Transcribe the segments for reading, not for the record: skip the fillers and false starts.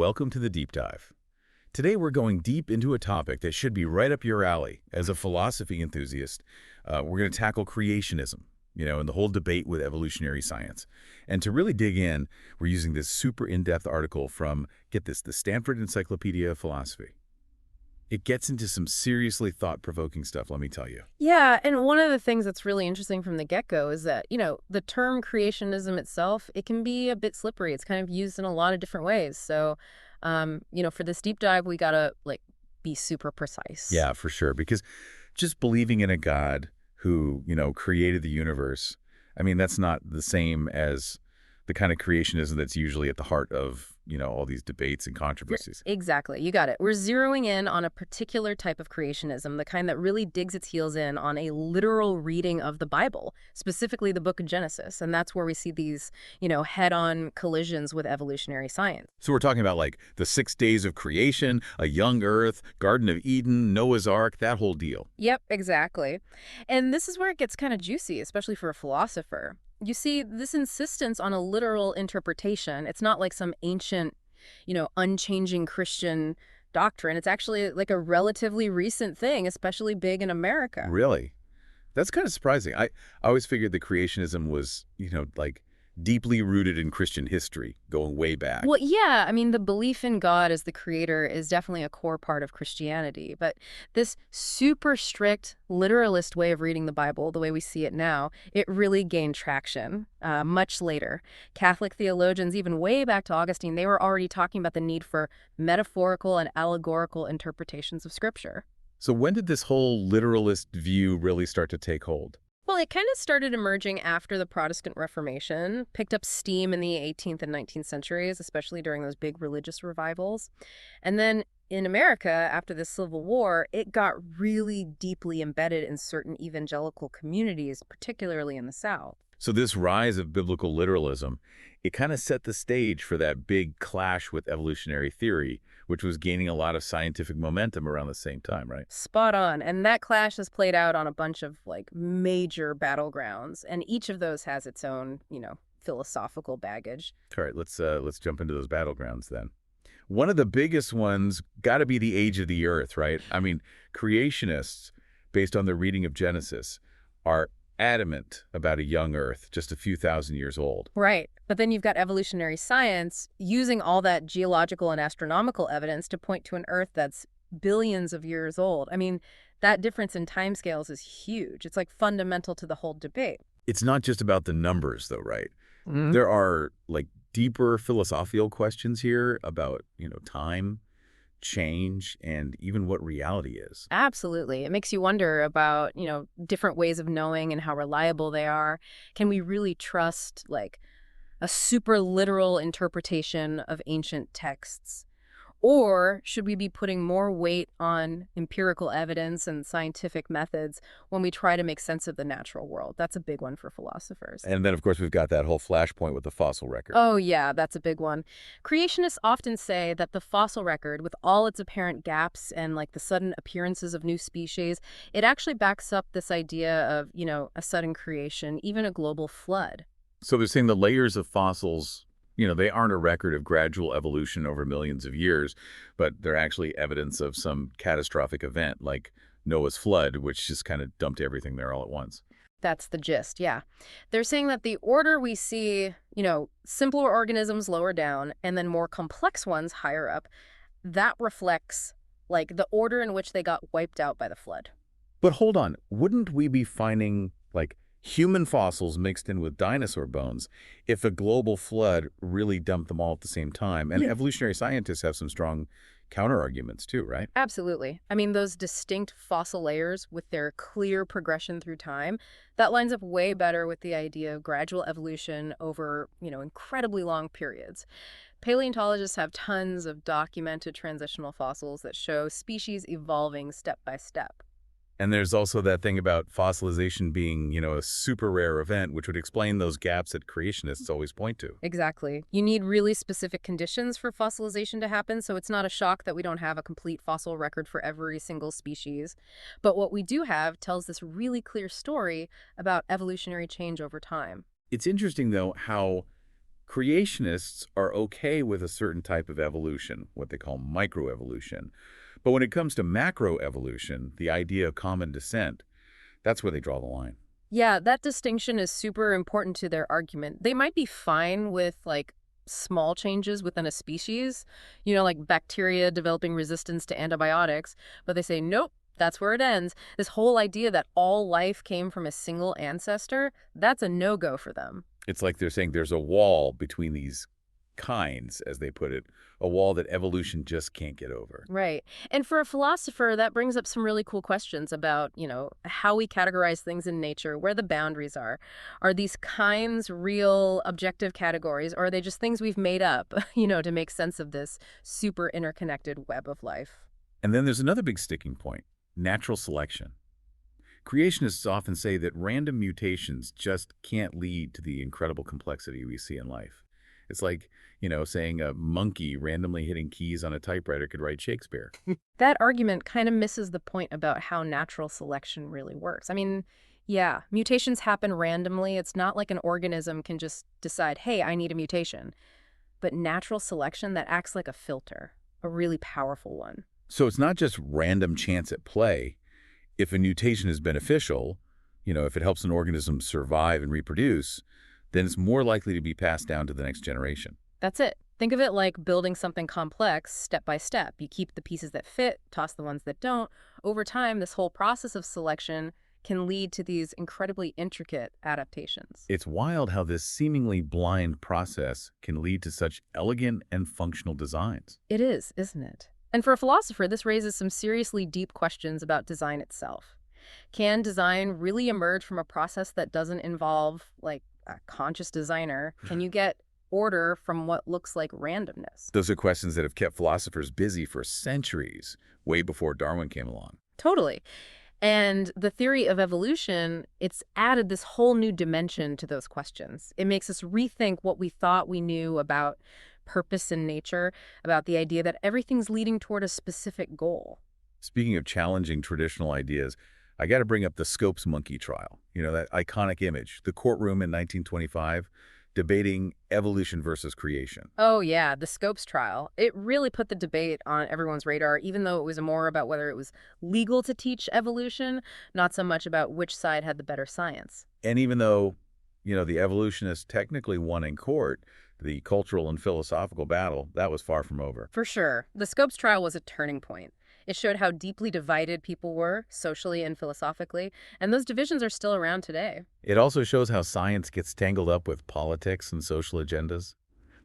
welcome to the Deep Dive. Today we're going deep into a topic that should be right up your alley. As a philosophy enthusiast, we're going to tackle creationism, and the whole debate with evolutionary science. And to really dig in, we're using this super in-depth article from, get this, the Stanford Encyclopedia of Philosophy. It gets into some seriously thought-provoking stuff, let me tell you. Yeah, and one of the things that's really interesting from the get-go is that, the term creationism itself, it can be a bit slippery. It's kind of used in a lot of different ways. So, for this deep dive, we gotta, be super precise. Yeah, for sure. Because just believing in a God who, created the universe, that's not the same as the kind of creationism that's usually at the heart of, all these debates and controversies. Exactly. You got it. We're zeroing in on a particular type of creationism, the kind that really digs its heels in on a literal reading of the Bible, specifically the book of Genesis. And that's where we see these, head-on collisions with evolutionary science. So we're talking about like the 6 days of creation, a young earth, Garden of Eden, Noah's Ark, that whole deal. Yep, exactly. And this is where it gets kind of juicy, especially for a philosopher. You see, this insistence on a literal interpretation, it's not like some ancient, unchanging Christian doctrine. It's actually like a relatively recent thing, especially big in America. Really? That's kind of surprising. I always figured that creationism was, like deeply rooted in Christian history, going way back. Well, yeah, the belief in God as the creator is definitely a core part of Christianity. But this super strict, literalist way of reading the Bible, the way we see it now, it really gained traction much later. Catholic theologians, even way back to Augustine, they were already talking about the need for metaphorical and allegorical interpretations of Scripture. So when did this whole literalist view really start to take hold? Well, it kind of started emerging after the Protestant Reformation, picked up steam in the 18th and 19th centuries, especially during those big religious revivals. And then in America, after the Civil War, it got really deeply embedded in certain evangelical communities, particularly in the South. So this rise of biblical literalism, it kind of set the stage for that big clash with evolutionary theory, which was gaining a lot of scientific momentum around the same time, right? Spot on. And that clash has played out on a bunch of major battlegrounds. And each of those has its own, philosophical baggage. All right, let's jump into those battlegrounds then. One of the biggest ones got to be the age of the earth, right? Creationists, based on their reading of Genesis, are adamant about a young earth, just a few thousand years old. Right. But then you've got evolutionary science using all that geological and astronomical evidence to point to an earth that's billions of years old. That difference in timescales is huge. It's fundamental to the whole debate. It's not just about the numbers, though, right? There are deeper philosophical questions here about, time, change, and even what reality is. Absolutely. It makes you wonder about, different ways of knowing and how reliable they are. Can we really trust, a super literal interpretation of ancient texts? Or should we be putting more weight on empirical evidence and scientific methods when we try to make sense of the natural world? That's a big one for philosophers. And then, of course, we've got that whole flashpoint with the fossil record. Oh, yeah, that's a big one. Creationists often say that the fossil record, with all its apparent gaps and the sudden appearances of new species, it actually backs up this idea of, a sudden creation, even a global flood. So they're saying the layers of fossils, they aren't a record of gradual evolution over millions of years, but they're actually evidence of some catastrophic event like Noah's flood, which just kind of dumped everything there all at once. That's the gist, yeah. They're saying that the order we see, simpler organisms lower down and then more complex ones higher up, that reflects, the order in which they got wiped out by the flood. But hold on, wouldn't we be finding, human fossils mixed in with dinosaur bones if a global flood really dumped them all at the same time? And evolutionary scientists have some strong counter-arguments too, right? Absolutely. Those distinct fossil layers with their clear progression through time, that lines up way better with the idea of gradual evolution over, incredibly long periods. Paleontologists have tons of documented transitional fossils that show species evolving step by step. And there's also that thing about fossilization being, a super rare event, which would explain those gaps that creationists always point to. Exactly. You need really specific conditions for fossilization to happen, so it's not a shock that we don't have a complete fossil record for every single species. But what we do have tells this really clear story about evolutionary change over time. It's interesting, though, how Creationists are okay with a certain type of evolution, what they call microevolution. But when it comes to macroevolution, the idea of common descent, that's where they draw the line. Yeah, that distinction is super important to their argument. They might be fine with, like, small changes within a species, like bacteria developing resistance to antibiotics, but they say, nope, that's where it ends. This whole idea that all life came from a single ancestor, that's a no-go for them. It's like they're saying there's a wall between these kinds, as they put it, a wall that evolution just can't get over. Right. And for a philosopher, that brings up some really cool questions about, how we categorize things in nature, where the boundaries are. Are these kinds real objective categories, or are they just things we've made up, to make sense of this super interconnected web of life? And then there's another big sticking point, natural selection. Creationists often say that random mutations just can't lead to the incredible complexity we see in life. It's like, saying a monkey randomly hitting keys on a typewriter could write Shakespeare. That argument kind of misses the point about how natural selection really works. I mean, yeah, mutations happen randomly. It's not like an organism can just decide, hey, I need a mutation. But natural selection, that acts like a filter, a really powerful one. So it's not just random chance at play. If a mutation is beneficial, if it helps an organism survive and reproduce, then it's more likely to be passed down to the next generation. That's it. Think of it like building something complex step by step. You keep the pieces that fit, toss the ones that don't. Over time, this whole process of selection can lead to these incredibly intricate adaptations. It's wild how this seemingly blind process can lead to such elegant and functional designs. It is, isn't it? And for a philosopher, this raises some seriously deep questions about design itself. Can design really emerge from a process that doesn't involve, like, a conscious designer? Can you get order from what looks like randomness? Those are questions that have kept philosophers busy for centuries, way before Darwin came along. Totally. And the theory of evolution, it's added this whole new dimension to those questions. It makes us rethink what we thought we knew about purpose in nature, about the idea that everything's leading toward a specific goal. Speaking of challenging traditional ideas, I got to bring up the Scopes monkey trial. That iconic image, the courtroom in 1925, debating evolution versus creation. Oh, yeah, the Scopes trial. It really put the debate on everyone's radar, even though it was more about whether it was legal to teach evolution, not so much about which side had the better science. And even though, the evolutionists technically won in court, the cultural and philosophical battle, that was far from over. For sure. The Scopes trial was a turning point. It showed how deeply divided people were, socially and philosophically, and those divisions are still around today. It also shows how science gets tangled up with politics and social agendas.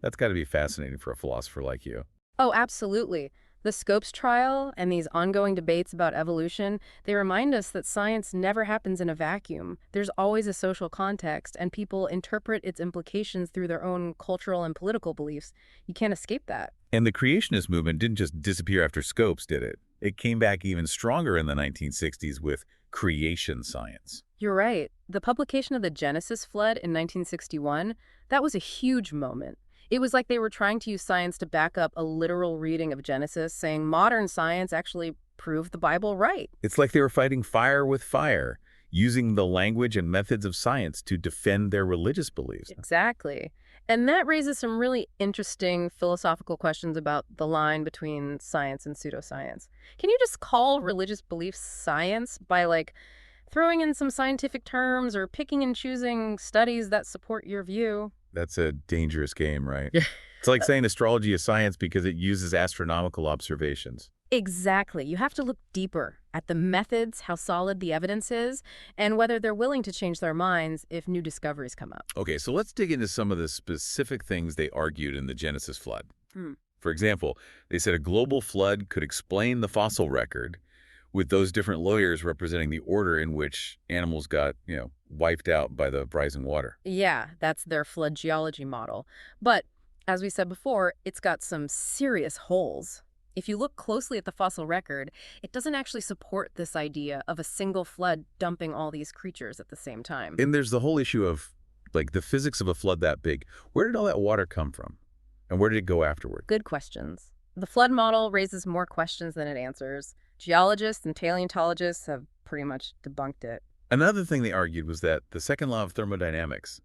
That's got to be fascinating for a philosopher like you. Oh, absolutely. The Scopes trial and these ongoing debates about evolution, they remind us that science never happens in a vacuum. There's always a social context, and people interpret its implications through their own cultural and political beliefs. You can't escape that. And the creationist movement didn't just disappear after Scopes, did it? It came back even stronger in the 1960s with creation science. You're right. The publication of the Genesis flood in 1961, that was a huge moment. It was like they were trying to use science to back up a literal reading of Genesis, saying modern science actually proved the Bible right. It's like they were fighting fire with fire, using the language and methods of science to defend their religious beliefs. Exactly. And that raises some really interesting philosophical questions about the line between science and pseudoscience. Can you just call religious beliefs science by, like, throwing in some scientific terms or picking and choosing studies that support your view? That's a dangerous game, right? It's like saying astrology is science because it uses astronomical observations. Exactly. You have to look deeper at the methods, how solid the evidence is, and whether they're willing to change their minds if new discoveries come up. Okay, so let's dig into some of the specific things they argued in the Genesis flood. Hmm. For example, they said a global flood could explain the fossil record, with those different lawyers representing the order in which animals got, wiped out by the rising water. Yeah, that's their flood geology model. But, as we said before, it's got some serious holes. If you look closely at the fossil record, it doesn't actually support this idea of a single flood dumping all these creatures at the same time. And there's the whole issue of, like, the physics of a flood that big. Where did all that water come from? And where did it go afterward? Good questions. The flood model raises more questions than it answers. Geologists and paleontologists have pretty much debunked it. Another thing they argued was that the second law of thermodynamics,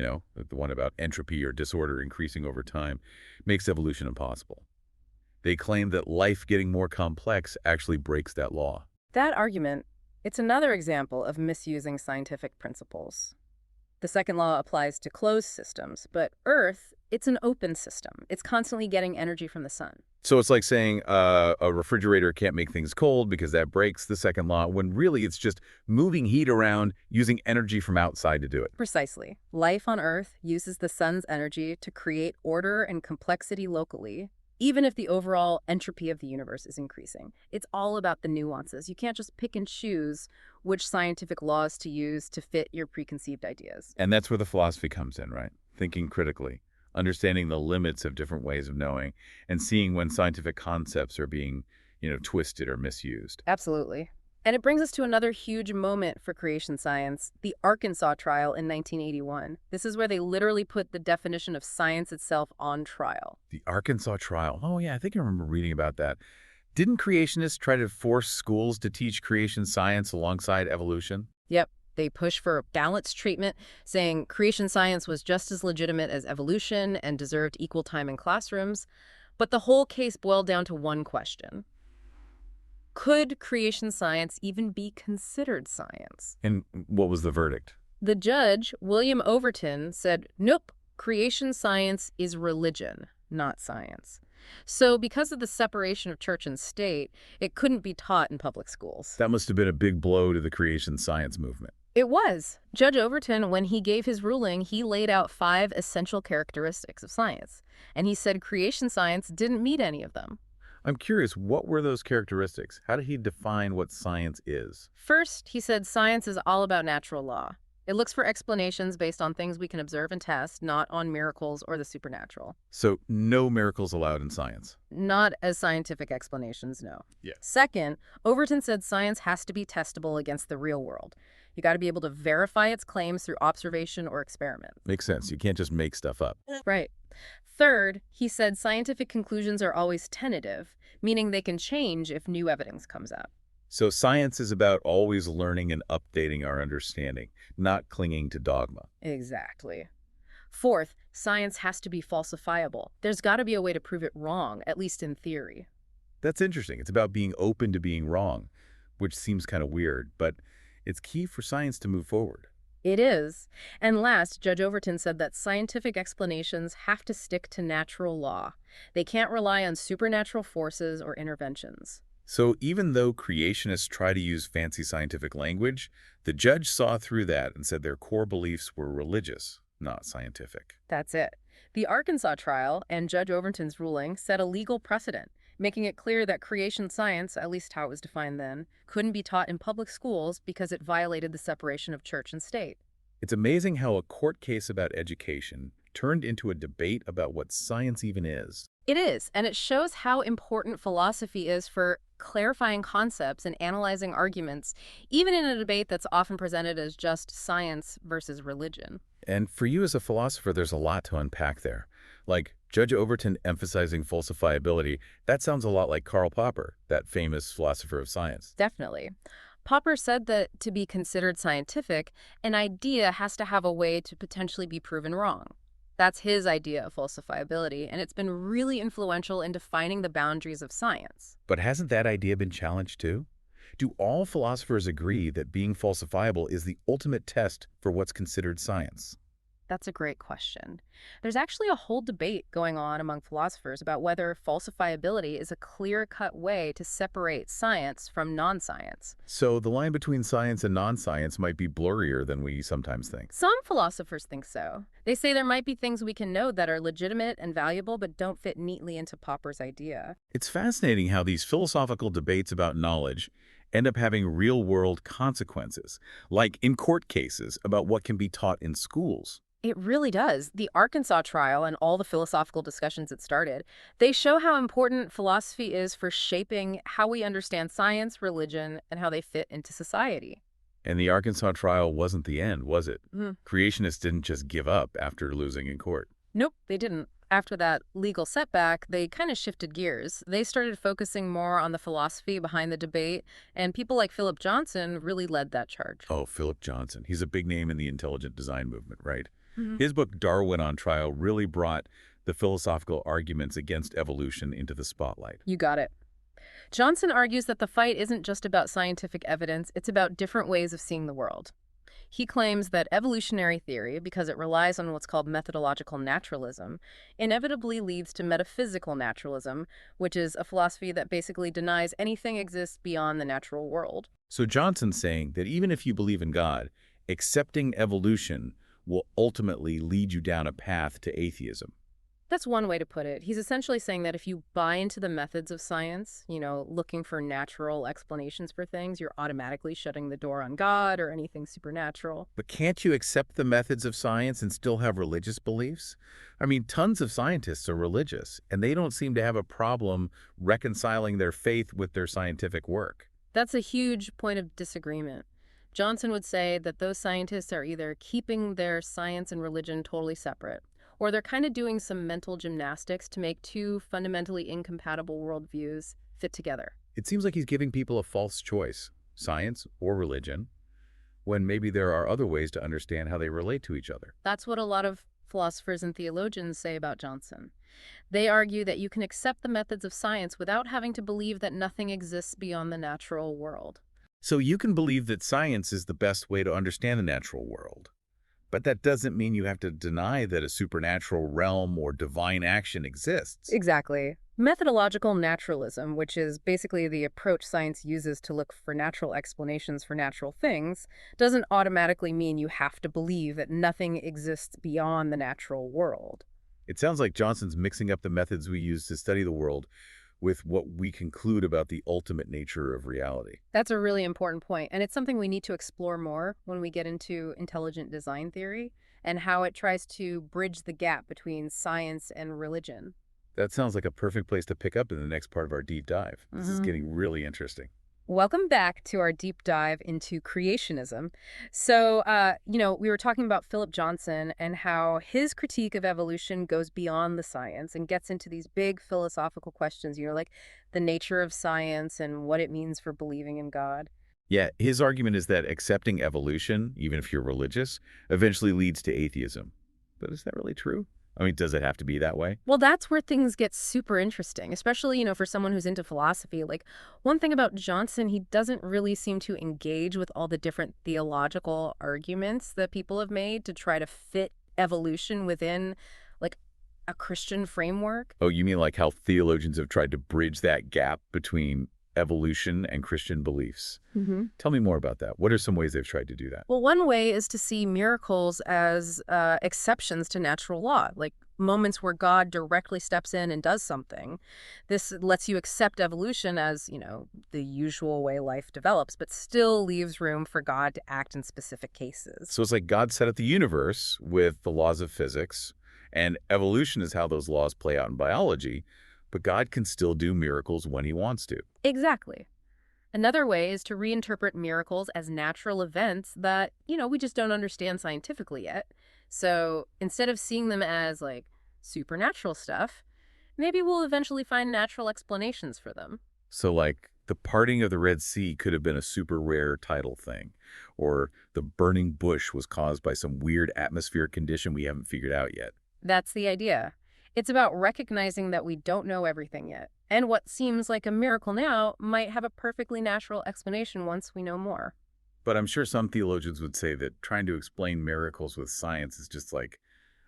the one about entropy or disorder increasing over time, makes evolution impossible. They claim that life getting more complex actually breaks that law. That argument, it's another example of misusing scientific principles. The second law applies to closed systems, but Earth, it's an open system. It's constantly getting energy from the sun. So it's like saying a refrigerator can't make things cold because that breaks the second law, when really it's just moving heat around using energy from outside to do it. Precisely. Life on Earth uses the sun's energy to create order and complexity locally, even if the overall entropy of the universe is increasing. It's all about the nuances. You can't just pick and choose which scientific laws to use to fit your preconceived ideas. And that's where the philosophy comes in, right? Thinking critically, understanding the limits of different ways of knowing, and seeing when scientific concepts are being, twisted or misused. Absolutely. And it brings us to another huge moment for creation science, the Arkansas trial in 1981. This is where they literally put the definition of science itself on trial. The Arkansas trial. Oh, yeah, I think I remember reading about that. Didn't creationists try to force schools to teach creation science alongside evolution? Yep. They push for balanced treatment, saying creation science was just as legitimate as evolution and deserved equal time in classrooms. But the whole case boiled down to one question. Could creation science even be considered science? And what was the verdict? The judge, William Overton, said, nope, creation science is religion, not science. So because of the separation of church and state, it couldn't be taught in public schools. That must have been a big blow to the creation science movement. It was. Judge Overton, when he gave his ruling, he laid out 5 essential characteristics of science. And he said creation science didn't meet any of them. I'm curious, what were those characteristics? How did he define what science is? First, he said science is all about natural law. It looks for explanations based on things we can observe and test, not on miracles or the supernatural. So no miracles allowed in science. Not as scientific explanations, no. Yeah. Second, Overton said science has to be testable against the real world. You got to be able to verify its claims through observation or experiment. Makes sense. You can't just make stuff up. Right. Third, he said scientific conclusions are always tentative, meaning they can change if new evidence comes out. So science is about always learning and updating our understanding, not clinging to dogma. Exactly. Fourth, science has to be falsifiable. There's got to be a way to prove it wrong, at least in theory. That's interesting. It's about being open to being wrong, which seems kind of weird, but it's key for science to move forward. It is. And last, Judge Overton said that scientific explanations have to stick to natural law. They can't rely on supernatural forces or interventions. So even though creationists try to use fancy scientific language, the judge saw through that and said their core beliefs were religious, not scientific. That's it. The Arkansas trial and Judge Overton's ruling set a legal precedent, making it clear that creation science, at least how it was defined then, couldn't be taught in public schools because it violated the separation of church and state. It's amazing how a court case about education turned into a debate about what science even is. It is, and it shows how important philosophy is for clarifying concepts and analyzing arguments, even in a debate that's often presented as just science versus religion. And for you as a philosopher, there's a lot to unpack there. Like Judge Overton emphasizing falsifiability, that sounds a lot like Karl Popper, that famous philosopher of science. Definitely. Popper said that to be considered scientific, an idea has to have a way to potentially be proven wrong. That's his idea of falsifiability, and it's been really influential in defining the boundaries of science. But hasn't that idea been challenged too? Do all philosophers agree that being falsifiable is the ultimate test for what's considered science? That's a great question. There's actually a whole debate going on among philosophers about whether falsifiability is a clear-cut way to separate science from non-science. So the line between science and non-science might be blurrier than we sometimes think. Some philosophers think so. They say there might be things we can know that are legitimate and valuable but don't fit neatly into Popper's idea. It's fascinating how these philosophical debates about knowledge end up having real-world consequences, like in court cases about what can be taught in schools. It really does. The Arkansas trial and all the philosophical discussions it started, they show how important philosophy is for shaping how we understand science, religion, and how they fit into society. And the Arkansas trial wasn't the end, was it? Mm. Creationists didn't just give up after losing in court. Nope, they didn't. After that legal setback, they kind of shifted gears. They started focusing more on the philosophy behind the debate, and people like Philip Johnson really led that charge. Oh, Philip Johnson. He's a big name in the intelligent design movement, right? Mhm. His book, Darwin on Trial, really brought the philosophical arguments against evolution into the spotlight. You got it. Johnson argues that the fight isn't just about scientific evidence, it's about different ways of seeing the world. He claims that evolutionary theory, because it relies on what's called methodological naturalism, inevitably leads to metaphysical naturalism, which is a philosophy that basically denies anything exists beyond the natural world. So Johnson's saying that even if you believe in God, accepting evolution will ultimately lead you down a path to atheism. That's one way to put it. He's essentially saying that if you buy into the methods of science, looking for natural explanations for things, you're automatically shutting the door on God or anything supernatural. But can't you accept the methods of science and still have religious beliefs? I mean, tons of scientists are religious, and they don't seem to have a problem reconciling their faith with their scientific work. That's a huge point of disagreement. Johnson would say that those scientists are either keeping their science and religion totally separate, or they're kind of doing some mental gymnastics to make two fundamentally incompatible worldviews fit together. It seems like he's giving people a false choice, science or religion, when maybe there are other ways to understand how they relate to each other. That's what a lot of philosophers and theologians say about Johnson. They argue that you can accept the methods of science without having to believe that nothing exists beyond the natural world. So you can believe that science is the best way to understand the natural world. But that doesn't mean you have to deny that a supernatural realm or divine action exists. Exactly. Methodological naturalism, which is basically the approach science uses to look for natural explanations for natural things, doesn't automatically mean you have to believe that nothing exists beyond the natural world. It sounds like Johnson's mixing up the methods we use to study the world with what we conclude about the ultimate nature of reality. That's a really important point, and it's something we need to explore more when we get into intelligent design theory and how it tries to bridge the gap between science and religion. That sounds like a perfect place to pick up in the next part of our deep dive. This is Mhm. getting really interesting. Welcome back to our deep dive into creationism. So, we were talking about Philip Johnson and how his critique of evolution goes beyond the science and gets into these big philosophical questions, like the nature of science and what it means for believing in God. Yeah, his argument is that accepting evolution, even if you're religious, eventually leads to atheism. But is that really true? I mean, does it have to be that way? Well, that's where things get super interesting, especially, for someone who's into philosophy. Like, one thing about Johnson, he doesn't really seem to engage with all the different theological arguments that people have made to try to fit evolution within, like, a Christian framework. Oh, you mean like how theologians have tried to bridge that gap between evolution and Christian beliefs? Tell me more about that. What are some ways they've tried to do that? Well, one way is to see miracles as exceptions to natural law, like moments where God directly steps in and does something. This lets you accept evolution as, the usual way life develops, but still leaves room for God to act in specific cases. So it's like God set up the universe with the laws of physics, and evolution is how those laws play out in biology, but God can still do miracles when he wants to. Exactly. Another way is to reinterpret miracles as natural events that, we just don't understand scientifically yet. So instead of seeing them as like supernatural stuff, maybe we'll eventually find natural explanations for them. So like the parting of the Red Sea could have been a super rare tidal thing, or the burning bush was caused by some weird atmospheric condition we haven't figured out yet. That's the idea. It's about recognizing that we don't know everything yet. And what seems like a miracle now might have a perfectly natural explanation once we know more. But I'm sure some theologians would say that trying to explain miracles with science is just like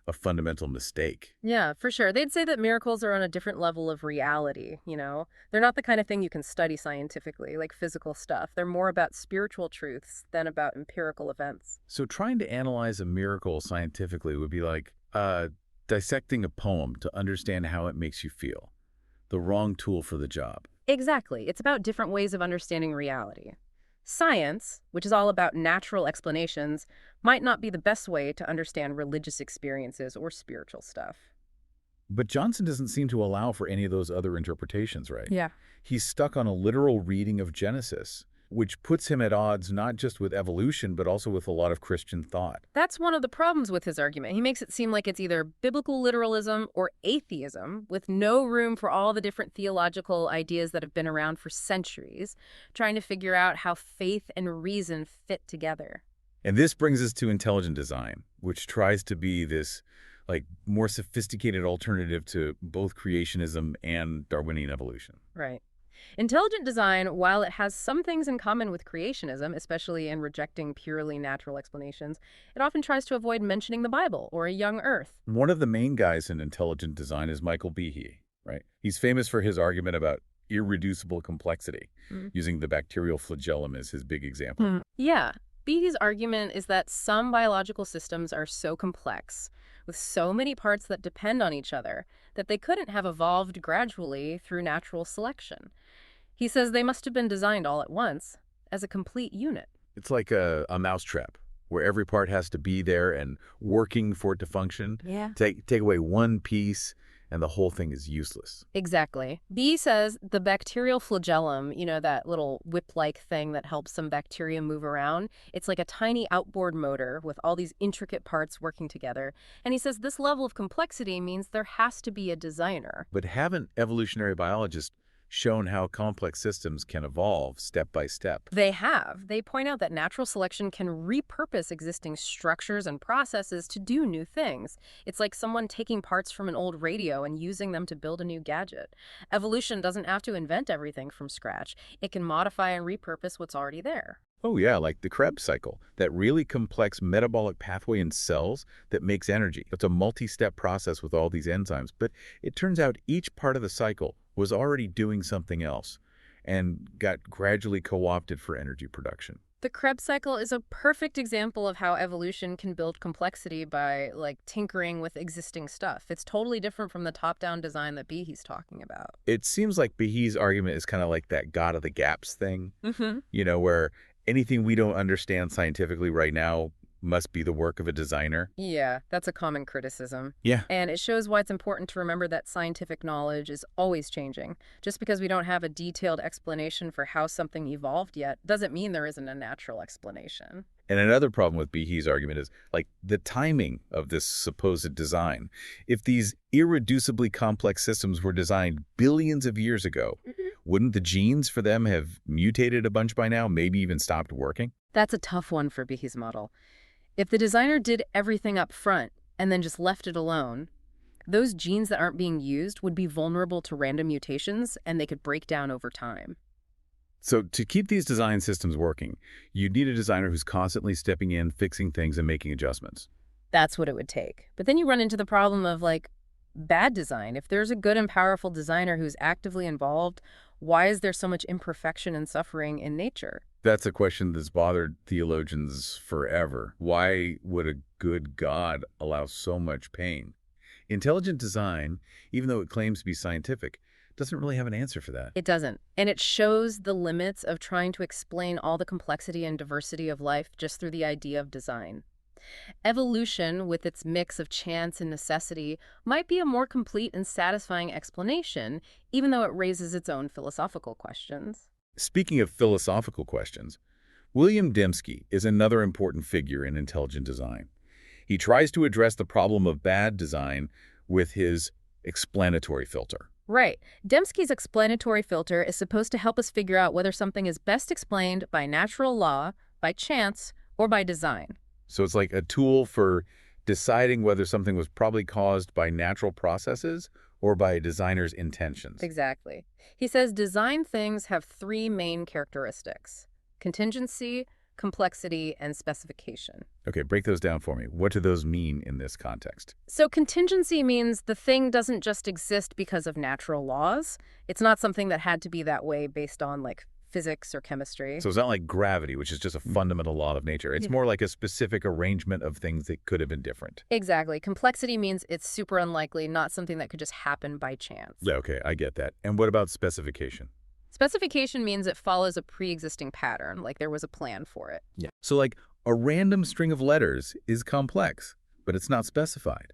a fundamental mistake. Yeah, for sure. They'd say that miracles are on a different level of reality. They're not the kind of thing you can study scientifically, like physical stuff. They're more about spiritual truths than about empirical events. So trying to analyze a miracle scientifically would be like dissecting a poem to understand how it makes you feel. The wrong tool for the job. Exactly. It's about different ways of understanding reality. Science, which is all about natural explanations, might not be the best way to understand religious experiences or spiritual stuff. But Johnson doesn't seem to allow for any of those other interpretations, right? Yeah. He's stuck on a literal reading of Genesis, which puts him at odds not just with evolution, but also with a lot of Christian thought. That's one of the problems with his argument. He makes it seem like it's either biblical literalism or atheism, with no room for all the different theological ideas that have been around for centuries, trying to figure out how faith and reason fit together. And this brings us to intelligent design, which tries to be this like more sophisticated alternative to both creationism and Darwinian evolution. Right. Intelligent design, while it has some things in common with creationism, especially in rejecting purely natural explanations, it often tries to avoid mentioning the Bible or a young Earth. One of the main guys in intelligent design is Michael Behe, right? He's famous for his argument about irreducible complexity, Mm. using the bacterial flagellum as his big example. Yeah. Behe's argument is that some biological systems are so complex, with so many parts that depend on each other, that they couldn't have evolved gradually through natural selection. He says they must have been designed all at once, as a complete unit. It's like a mousetrap where every part has to be there and working for it to function. Yeah. Take away one piece and the whole thing is useless. Exactly. B says the bacterial flagellum, that little whip-like thing that helps some bacteria move around, it's like a tiny outboard motor with all these intricate parts working together. And he says this level of complexity means there has to be a designer. But haven't evolutionary biologists shown how complex systems can evolve step by step? They have. They point out that natural selection can repurpose existing structures and processes to do new things. It's like someone taking parts from an old radio and using them to build a new gadget. Evolution doesn't have to invent everything from scratch. It can modify and repurpose what's already there. Oh yeah, like the Krebs cycle, that really complex metabolic pathway in cells that makes energy. It's a multi-step process with all these enzymes, but it turns out each part of the cycle was already doing something else and got gradually co-opted for energy production. The Krebs cycle is a perfect example of how evolution can build complexity by, tinkering with existing stuff. It's totally different from the top-down design that Behe's talking about. It seems like Behe's argument is kind of like that God of the gaps thing, Mm-hmm. where anything we don't understand scientifically right now must be the work of a designer. Yeah, that's a common criticism. Yeah. And it shows why it's important to remember that scientific knowledge is always changing. Just because we don't have a detailed explanation for how something evolved yet doesn't mean there isn't a natural explanation. And another problem with Behe's argument is like the timing of this supposed design. If these irreducibly complex systems were designed billions of years ago, wouldn't the genes for them have mutated a bunch by now, maybe even stopped working? That's a tough one for Behe's model. If the designer did everything up front and then just left it alone, those genes that aren't being used would be vulnerable to random mutations and they could break down over time. So to keep these design systems working, you'd need a designer who's constantly stepping in, fixing things, and making adjustments. That's what it would take. But then you run into the problem of, bad design. If there's a good and powerful designer who's actively involved, why is there so much imperfection and suffering in nature? That's a question that's bothered theologians forever. Why would a good God allow so much pain? Intelligent design, even though it claims to be scientific, doesn't really have an answer for that. It doesn't. And it shows the limits of trying to explain all the complexity and diversity of life just through the idea of design. Evolution, with its mix of chance and necessity, might be a more complete and satisfying explanation, even though it raises its own philosophical questions. Speaking of philosophical questions, William Dembski is another important figure in intelligent design. He tries to address the problem of bad design with his explanatory filter. Right. Dembski's explanatory filter is supposed to help us figure out whether something is best explained by natural law, by chance, or by design. So it's like a tool for deciding whether something was probably caused by natural processes or by a designer's intentions. Exactly. He says design things have three main characteristics: contingency, complexity, and specification. Okay, break those down for me. What do those mean in this context? So contingency means the thing doesn't just exist because of natural laws. It's not something that had to be that way based on, physics or chemistry. So it's not like gravity, which is just a fundamental law of nature. It's more like a specific arrangement of things that could have been different. Exactly. Complexity means it's super unlikely, not something that could just happen by chance. Yeah, okay, I get that. And what about specification? Specification means it follows a pre-existing pattern, like there was a plan for it. Yeah. So like a random string of letters is complex, but it's not specified.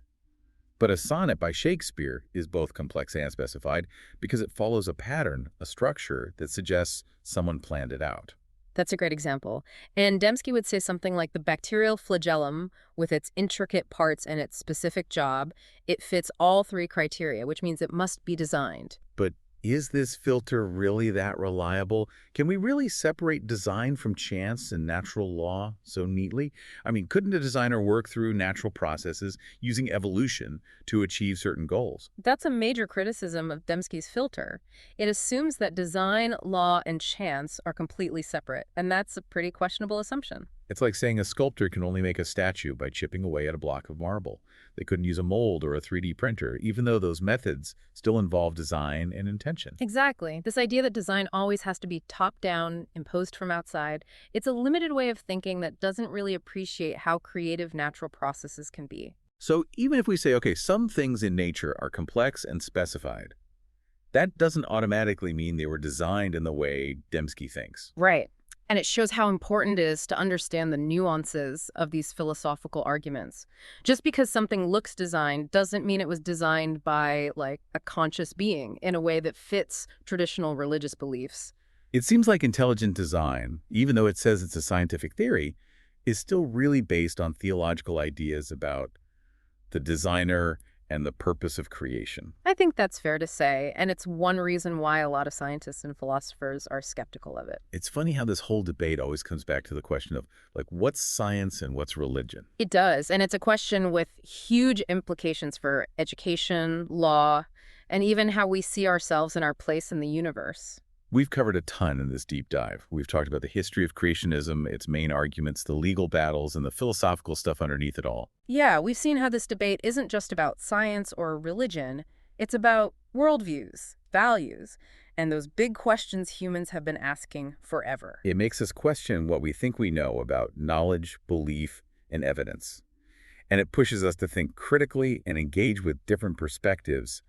But a sonnet by Shakespeare is both complex and specified because it follows a pattern, a structure that suggests someone planned it out. That's a great example. And Dembski would say something like the bacterial flagellum, with its intricate parts and its specific job, it fits all three criteria, which means it must be designed. But Is this filter really that reliable? Can we really separate design from chance and natural law so neatly? I mean, couldn't a designer work through natural processes using evolution to achieve certain goals? That's a major criticism of Dembski's filter. It assumes that design, law, and chance are completely separate, and that's a pretty questionable assumption. It's like saying a sculptor can only make a statue by chipping away at a block of marble. They couldn't use a mold or a 3D printer, even though those methods still involve design and intention. Exactly. This idea that design always has to be top-down, imposed from outside, it's a limited way of thinking that doesn't really appreciate how creative natural processes can be. So even if we say, okay, some things in nature are complex and specified, that doesn't automatically mean they were designed in the way Dembski thinks. Right. And it shows how important it is to understand the nuances of these philosophical arguments. Just because something looks designed doesn't mean it was designed by, like, a conscious being in a way that fits traditional religious beliefs. It seems like intelligent design, even though it says it's a scientific theory, is still really based on theological ideas about the designer and the purpose of creation. I think that's fair to say, and it's one reason why a lot of scientists and philosophers are skeptical of it. It's funny how this whole debate always comes back to the question of, like, what's science and what's religion? It does, and it's a question with huge implications for education, law, and even how we see ourselves and our place in the universe. We've covered a ton in this deep dive. We've talked about the history of creationism, its main arguments, the legal battles, and the philosophical stuff underneath it all. Yeah, we've seen how this debate isn't just about science or religion. It's about worldviews, values, and those big questions humans have been asking forever. It makes us question what we think we know about knowledge, belief, and evidence. And it pushes us to think critically and engage with different perspectives,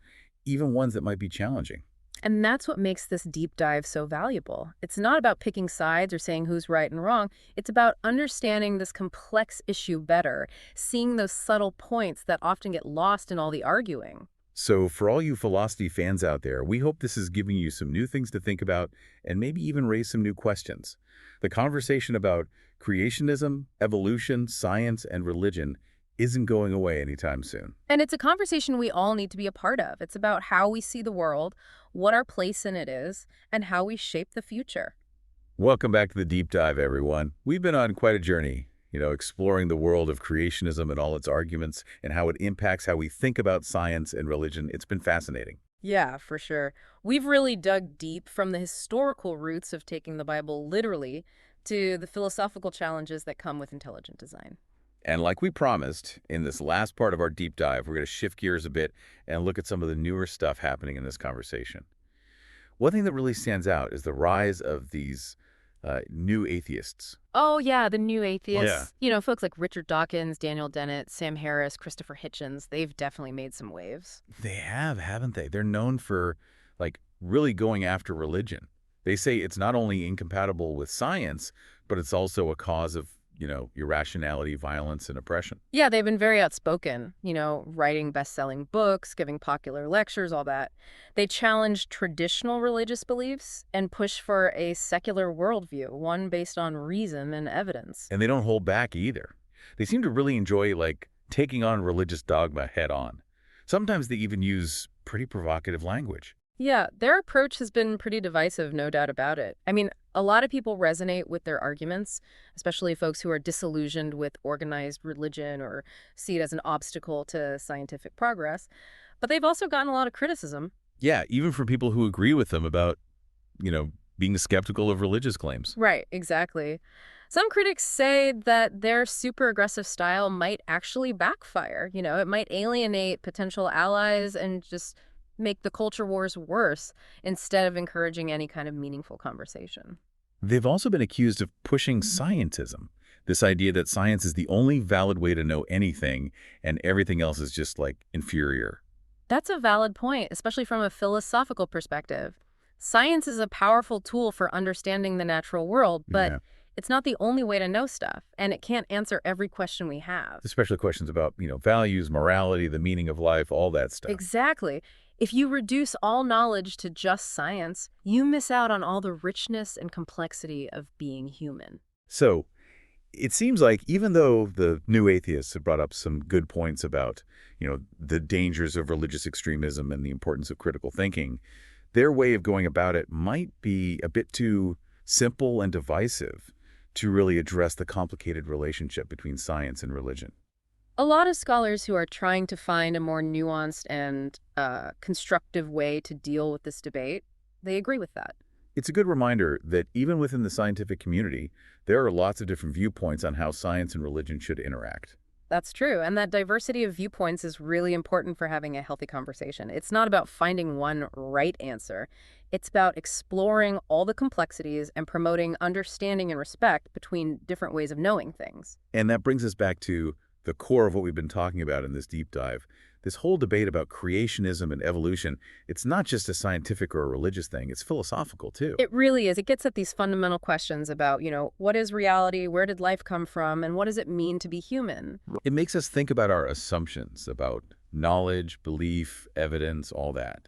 even ones that might be challenging. And that's what makes this deep dive so valuable. It's not about picking sides or saying who's right and wrong. It's about understanding this complex issue better, seeing those subtle points that often get lost in all the arguing. So for all you philosophy fans out there, we hope this is giving you some new things to think about and maybe even raise some new questions. The conversation about creationism, evolution, science, and religion isn't going away anytime soon. And it's a conversation we all need to be a part of. It's about how we see the world, what our place in it is, and how we shape the future. Welcome back to the deep dive, everyone. We've been on quite a journey, exploring the world of creationism and all its arguments and how it impacts how we think about science and religion. It's been fascinating. Yeah, for sure. We've really dug deep from the historical roots of taking the Bible literally to the philosophical challenges that come with intelligent design. And like we promised, in this last part of our deep dive, we're going to shift gears a bit and look at some of the newer stuff happening in this conversation. One thing that really stands out is the rise of these new atheists. Oh, yeah, the new atheists. Yeah. Folks like Richard Dawkins, Daniel Dennett, Sam Harris, Christopher Hitchens, they've definitely made some waves. They have, haven't they? They're known for, like, really going after religion. They say it's not only incompatible with science, but it's also a cause of irrationality, violence, and oppression. Yeah, they've been very outspoken, writing best-selling books, giving popular lectures, all that. They challenge traditional religious beliefs and push for a secular worldview, one based on reason and evidence. And they don't hold back either. They seem to really enjoy, like, taking on religious dogma head on. Sometimes they even use pretty provocative language. Yeah, their approach has been pretty divisive, no doubt about it. I mean, a lot of people resonate with their arguments, especially folks who are disillusioned with organized religion or see it as an obstacle to scientific progress. But they've also gotten a lot of criticism. Yeah, even from people who agree with them about, being skeptical of religious claims. Right, exactly. Some critics say that their super aggressive style might actually backfire. It might alienate potential allies and just make the culture wars worse instead of encouraging any kind of meaningful conversation. They've also been accused of pushing scientism, this idea that science is the only valid way to know anything and everything else is just, like, inferior. That's a valid point, especially from a philosophical perspective. Science is a powerful tool for understanding the natural world, but Yeah. it's not the only way to know stuff, and it can't answer every question we have. Especially questions about, values, morality, the meaning of life, all that stuff. Exactly. If you reduce all knowledge to just science, you miss out on all the richness and complexity of being human. So it seems like even though the new atheists have brought up some good points about, the dangers of religious extremism and the importance of critical thinking, Their way of going about it might be a bit too simple and divisive to really address the complicated relationship between science and religion. A lot of scholars who are trying to find a more nuanced and constructive way to deal with this debate, they agree with that. It's a good reminder that even within the scientific community, there are lots of different viewpoints on how science and religion should interact. That's true. And that diversity of viewpoints is really important for having a healthy conversation. It's not about finding one right answer. It's about exploring all the complexities and promoting understanding and respect between different ways of knowing things. And that brings us back to the core of what we've been talking about in this deep dive. This whole debate about creationism and evolution, it's not just a scientific or a religious thing, it's philosophical too. It really is. It gets at these fundamental questions about, what is reality? Where did life come from? And what does it mean to be human? It makes us think about our assumptions about knowledge, belief, evidence, all that.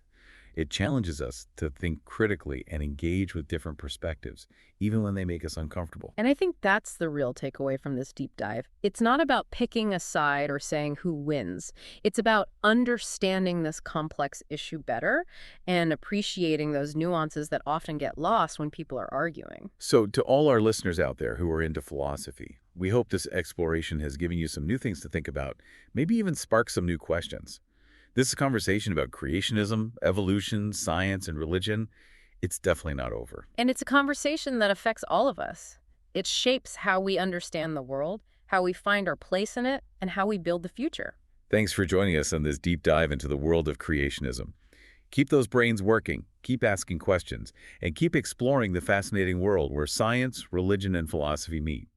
It challenges us to think critically and engage with different perspectives, even when they make us uncomfortable. And I think that's the real takeaway from this deep dive. It's not about picking a side or saying who wins. It's about understanding this complex issue better and appreciating those nuances that often get lost when people are arguing. So, to all our listeners out there who are into philosophy, we hope this exploration has given you some new things to think about, maybe even spark some new questions. This conversation about creationism, evolution, science, and religion, it's definitely not over. And it's a conversation that affects all of us. It shapes how we understand the world, how we find our place in it, and how we build the future. Thanks for joining us on this deep dive into the world of creationism. Keep those brains working, keep asking questions, and keep exploring the fascinating world where science, religion, and philosophy meet.